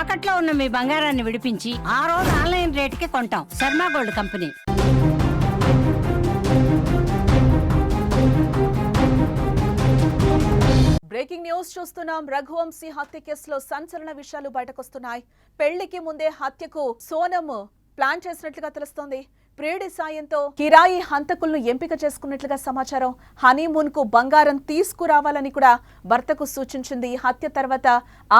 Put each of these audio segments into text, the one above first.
తాకట్లో ఉన్న మీ బంగారాన్ని విడిపించి ఆ రోజు ఆన్లైన్ రేటుకి కొంటాం. Sharma gold company. Breaking news చూస్తున్నాం. రఘువంశీ హత్య కేసులో సంచలన విషయాలు బయటకొస్తున్నాయి. పెళ్లికి ముందే హత్యకు సోనం ప్లాన్ చేసినట్లుగా తెలుస్తోంది. ప్రియుడి సాయంతో కిరాయి హంతకులను ఎంపిక చేసుకున్నట్లుగా సమాచారం. హనీమూన్ కు బంగారం తీసుకురావాలని కూడా భర్తకు సూచించింది. హత్య తర్వాత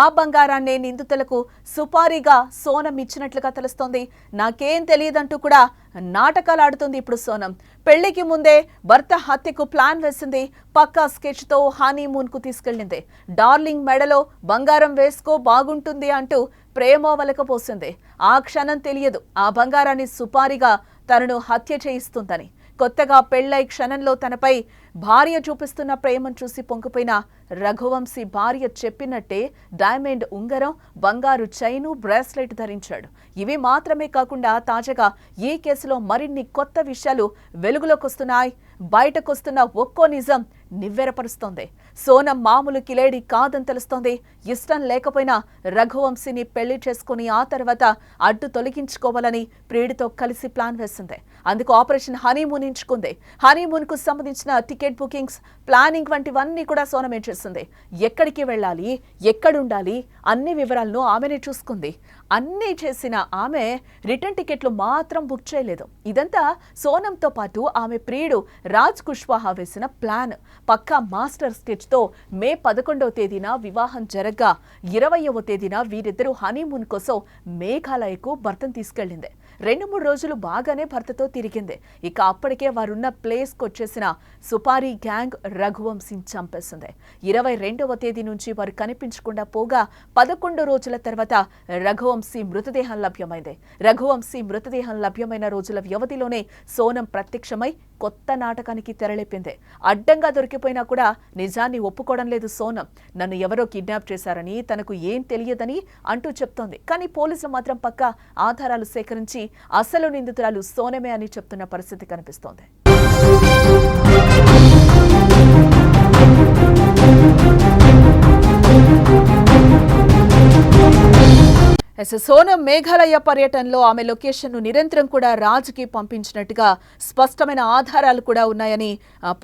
ఆ బంగారాన్నే నిందితులకు సుపారీగా సోనం ఇచ్చినట్లుగా తెలుస్తోంది. నాకేం తెలియదంటూ కూడా నాటకాలు ఆడుతుంది ఇప్పుడు సోనం. పెళ్లికి ముందే భర్త హత్యకు ప్లాన్ వేసింది. పక్కా స్కెచ్ తో హనీమూన్ కు తీసుకెళ్లింది. డార్లింగ్ మెడలో బంగారం వేసుకో బాగుంటుంది అంటూ ప్రేమ వలకపోసింది. ఆ క్షణం తెలియదు ఆ బంగారాన్ని సుపారీగా తనను హత్య చేయిస్తుందని. కొత్తగా పెళ్లై క్షణంలో తనపై భార్య చూపిస్తున్న ప్రేమను చూసి పొంగిపోయిన రఘువంశీ భార్య చెప్పినట్టే డైమండ్ ఉంగరం, బంగారు చైను, బ్రేస్లెట్ ధరించాడు. ఇవి మాత్రమే కాకుండా తాజాగా ఈ కేసులో మరిన్ని కొత్త విషయాలు వెలుగులోకి వస్తున్నాయి. బయటకొస్తున్న ఒక్కో నిజం నివ్వెరపరుస్తోంది. సోనం మామూలు కిలేడి కాదని తెలుస్తోంది. ఇష్టం లేకపోయినా రఘువంశీని పెళ్లి చేసుకుని ఆ తర్వాత అడ్డు తొలగించుకోవాలని ప్రియుడితో కలిసి ప్లాన్ వేసింది. అందుకు ఆపరేషన్ హనీమూన్ ఎంచుకుంది. హనీమూన్ కు సంబంధించిన టికెట్ బుకింగ్స్, ప్లానింగ్ వంటివన్నీ కూడా సోనమే చేసింది. ఎక్కడికి వెళ్ళాలి, ఎక్కడుండాలి అన్ని వివరాలను ఆమెనే చూసుకుంది. అన్నీ చేసిన ఆమె రిటర్న్ టికెట్లు మాత్రం బుక్ చేయలేదు. ఇదంతా సోనంతో పాటు ఆమె ప్రియుడు రాజ్ కుష్వాహా వేసిన ప్లాన్. పక్కా మాస్టర్ స్కెచ్ తో మే 11వ తేదీన వివాహం జరగ్గా 20వ తేదీన వీరిద్దరూ హనీమూన్ కోసం మేఘాలయకు భర్తను తీసుకెళ్లింది. 2-3 రోజులు బాగానే భర్తతో తిరిగింది. ఇక అప్పటికే వారున్న ప్లేస్కి వచ్చేసిన సుపారీ గ్యాంగ్ రఘువంశీని చంపేసింది. 22వ తేదీ నుంచి వారు కనిపించకుండా పోగా 11 రోజుల తర్వాత రఘువంశీ మృతదేహం లభ్యమైంది. రఘువంశీ మృతదేహం లభ్యమైన రోజుల వ్యవధిలోనే సోనం ప్రత్యక్షమై కొత్త నాటకానికి తెరలేపింది. అడ్డంగా దొరికిపోయినా కూడా నిజాన్ని ఒప్పుకోవడం లేదు సోనం. నన్ను ఎవరో కిడ్నాప్ చేశారని, తనకు ఏం తెలియదని అంటూ చెప్తోంది. కానీ పోలీసులు మాత్రం పక్కా ఆధారాలు సేకరించి అసలు నిందితురాలు సోనమే అని చెప్తున్న పరిస్థితి కనిపిస్తోంది. సోనం మేఘాలయ పర్యటనలో ఆమె లొకేషన్ను నిరంతరం కూడా రాజ్కి పంపించినట్టుగా స్పష్టమైన ఆధారాలు కూడా ఉన్నాయని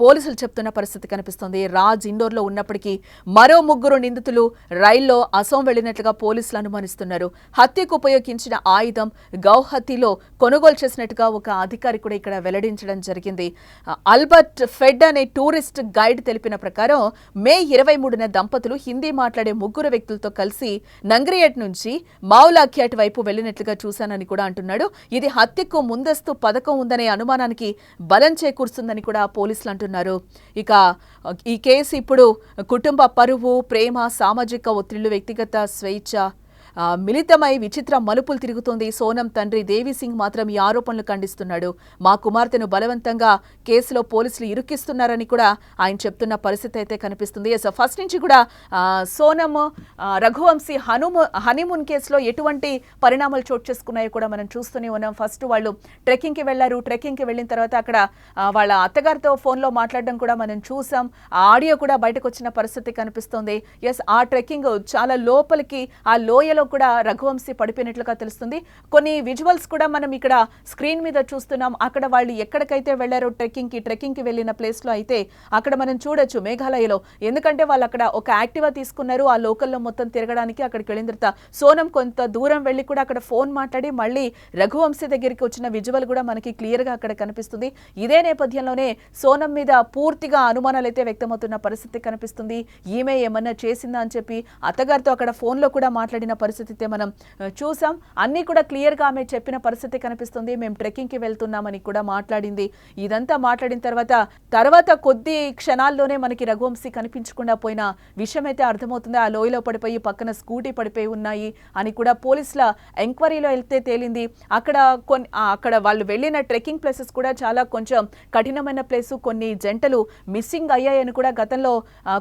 పోలీసులు చెప్తున్న పరిస్థితి కనిపిస్తోంది. రాజ్ ఇండోర్లో ఉన్నప్పటికీ మరో 3 నిందితులు రైల్లో అసోం వెళ్లినట్లుగా పోలీసులు అనుమానిస్తున్నారు. హత్యకు ఉపయోగించిన ఆయుధం గౌహతిలో కొనుగోలు చేసినట్టుగా ఒక అధికారి కూడా ఇక్కడ వెల్లడించడం జరిగింది. అల్బర్ట్ ఫెడ్ అనే టూరిస్ట్ గైడ్ తెలిపిన ప్రకారం మే 23న దంపతులు హిందీ మాట్లాడే 3 వ్యక్తులతో కలిసి నంగ్రియేట్ నుంచి మౌలాఖ్యాట్ వైపు వెళ్లినట్లుగా చూశానని కూడా అంటున్నాడు. ఇది హత్యకు ముందస్తు పథకం ఉందనే అనుమానానికి బలం చేకూరుస్తుందని కూడా పోలీసులు అంటున్నారు. ఇక ఈ కేసు ఇప్పుడు కుటుంబ పరువు, ప్రేమ, సామాజిక ఒత్తిళ్లు, వ్యక్తిగత స్వేచ్ఛ మిళితమై విచిత్ర మలుపులు తిరుగుతోంది. సోనం తండ్రి దేవిసింగ్ మాత్రం ఈ ఆరోపణలు ఖండిస్తున్నాడు. మా కుమార్తెను బలవంతంగా కేసులో పోలీసులు ఇరుక్కిస్తున్నారని కూడా ఆయన చెప్తున్న పరిస్థితి అయితే కనిపిస్తుంది. ఫస్ట్ నుంచి కూడా సోనం రఘువంశీ హనీమూన్ కేసులో ఎటువంటి పరిణామాలు చోటు చేసుకున్నాయో కూడా మనం చూస్తూనే ఉన్నాం. ఫస్ట్ వాళ్ళు ట్రెక్కింగ్కి వెళ్లారు. ట్రెక్కింగ్కి వెళ్ళిన తర్వాత అక్కడ వాళ్ళ అత్తగారితో ఫోన్లో మాట్లాడడం కూడా మనం చూసాం. ఆ ఆడియో కూడా బయటకు వచ్చిన పరిస్థితి కనిపిస్తోంది. ఆ ట్రెక్కింగ్ చాలా లోపలికి ఆ లోయలో కూడా రఘువంశీ పడిపోయినట్లుగా తెలుస్తుంది. కొన్ని విజువల్స్ కూడా మనం ఇక్కడ స్క్రీన్ మీద చూస్తున్నాం. అక్కడ వాళ్ళు ఎక్కడికైతే వెళ్లారో ట్రెక్కింగ్కి వెళ్లిన ప్లేస్ లో అయితే అక్కడ మనం చూడొచ్చు మేఘాలయలో. ఎందుకంటే వాళ్ళు అక్కడ ఒక యాక్టివా తీసుకున్నారు. ఆ లోకల్లో మొత్తం తిరగడానికి అక్కడికి వెళ్ళిన తర్వాత సోనం కొంత దూరం వెళ్లి కూడా అక్కడ ఫోన్ మాట్లాడి మళ్ళీ రఘువంశీ దగ్గరికి వచ్చిన విజువల్ కూడా మనకి క్లియర్ గా అక్కడ కనిపిస్తుంది. ఇదే నేపథ్యంలోనే సోనం మీద పూర్తిగా అనుమానాలు అయితే వ్యక్తమవుతున్న పరిస్థితి కనిపిస్తుంది. ఈమె ఏమన్నా చేసిందా అని చెప్పి అత్తగారితో అక్కడ ఫోన్ లో కూడా మాట్లాడిన పరిస్థితి మనం చూసాం. అన్ని కూడా క్లియర్ గా ఆమె చెప్పిన పరిస్థితి కనిపిస్తుంది. మేము ట్రెక్కింగ్ కి వెళ్తున్నామని కూడా మాట్లాడింది. ఇదంతా మాట్లాడిన తర్వాత కొద్ది క్షణాల్లోనే మనకి రఘువంశీ కనిపించకుండా పోయిన విషయం అయితే అర్థమవుతుంది. ఆ లోయలో పడిపోయి పక్కన స్కూటీ పడిపోయి ఉన్నాయి అని కూడా పోలీసుల ఎంక్వైరీలో వెళ్తే తేలింది. అక్కడ వాళ్ళు వెళ్ళిన ట్రెక్కింగ్ ప్లేసెస్ కూడా చాలా కొంచెం కఠినమైన ప్లేసు. కొన్ని జంటలు మిస్సింగ్ అయ్యాయని కూడా గతంలో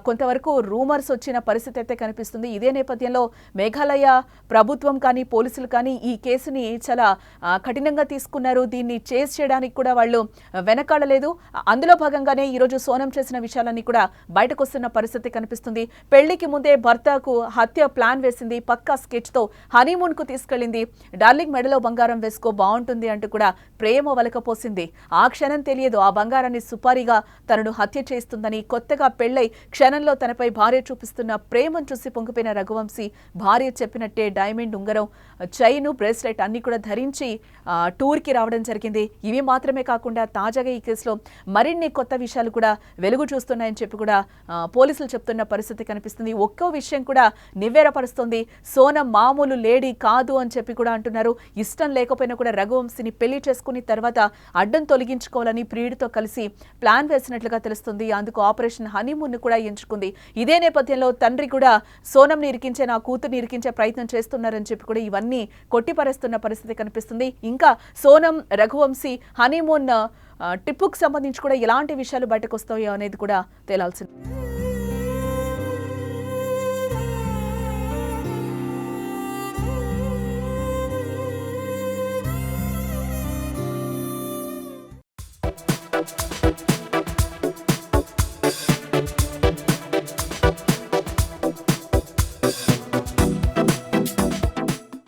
కొంతవరకు రూమర్స్ వచ్చిన పరిస్థితి అయితే కనిపిస్తుంది. ఇదే నేపథ్యంలో మేఘాలయ ప్రభుత్వం కానీ పోలీసులు కానీ ఈ కేసుని చాలా కఠినంగా తీసుకున్నారు. దీన్ని చేస్ చేయడానికి కూడా వాళ్ళు వెనకాడలేదు. అందులో భాగంగానే ఈరోజు సోనం చేసిన విషయాలన్నీ కూడా బయటకు వస్తున్న పరిస్థితి కనిపిస్తుంది. పెళ్లికి ముందే భర్తకు హత్య ప్లాన్ వేసింది, పక్కా స్కెచ్ తో హనీమూన్ కు తీసుకెళ్లింది. డార్లింగ్ మెడలో బంగారం వేసుకో బాగుంటుంది అంటూ కూడా ప్రేమ వలకపోసింది. ఆ క్షణం తెలియదు ఆ బంగారాన్ని సుపారీగా తనను హత్య చేస్తుందని. కొత్తగా పెళ్లై క్షణంలో తనపై భార్య చూపిస్తున్న ప్రేమను చూసి పొంగిపోయిన రఘువంశీ భార్య చెప్పినట్టే డైమండ్ ఉంగరం, చైన్, బ్రేస్లెట్ అన్ని కూడా ధరించి టూర్ కి రావడం జరిగింది. ఇవి మాత్రమే కాకుండా తాజాగా ఈ కేసులో మరిన్ని కొత్త విషయాలు కూడా వెలుగు చూస్తున్నాయని చెప్పి కూడా పోలీసులు చెప్తున్న పరిస్థితి కనిపిస్తుంది. ఒక్కో విషయం కూడా నివ్వెరపరుస్తుంది. సోనం మామూలు లేడీ కాదు అని చెప్పి కూడా అంటున్నారు. ఇష్టం లేకపోయినా కూడా రఘువంశీని పెళ్లి చేసుకుని తర్వాత అడ్డం తొలగించుకోవాలని ప్రియుడితో కలిసి ప్లాన్ వేసినట్లుగా తెలుస్తుంది. అందుకు ఆపరేషన్ హనీమూన్ కూడా ఎంచుకుంది. ఇదే నేపథ్యంలో తండ్రి కూడా సోనంని ఇరికించే, నా కూతుర్ని ఇరికించే ప్రయత్నం చేస్తున్నారని చెప్పి కూడా ఇవన్నీ కొట్టిపరేస్తున్న పరిస్థితి కనిపిస్తుంది. ఇంకా సోనం రఘువంశీ హనీమూన్ ట్రిప్పుకు సంబంధించి కూడా ఎలాంటి విషయాలు బయటకు వస్తాయో అనేది కూడా తేలాల్సింది.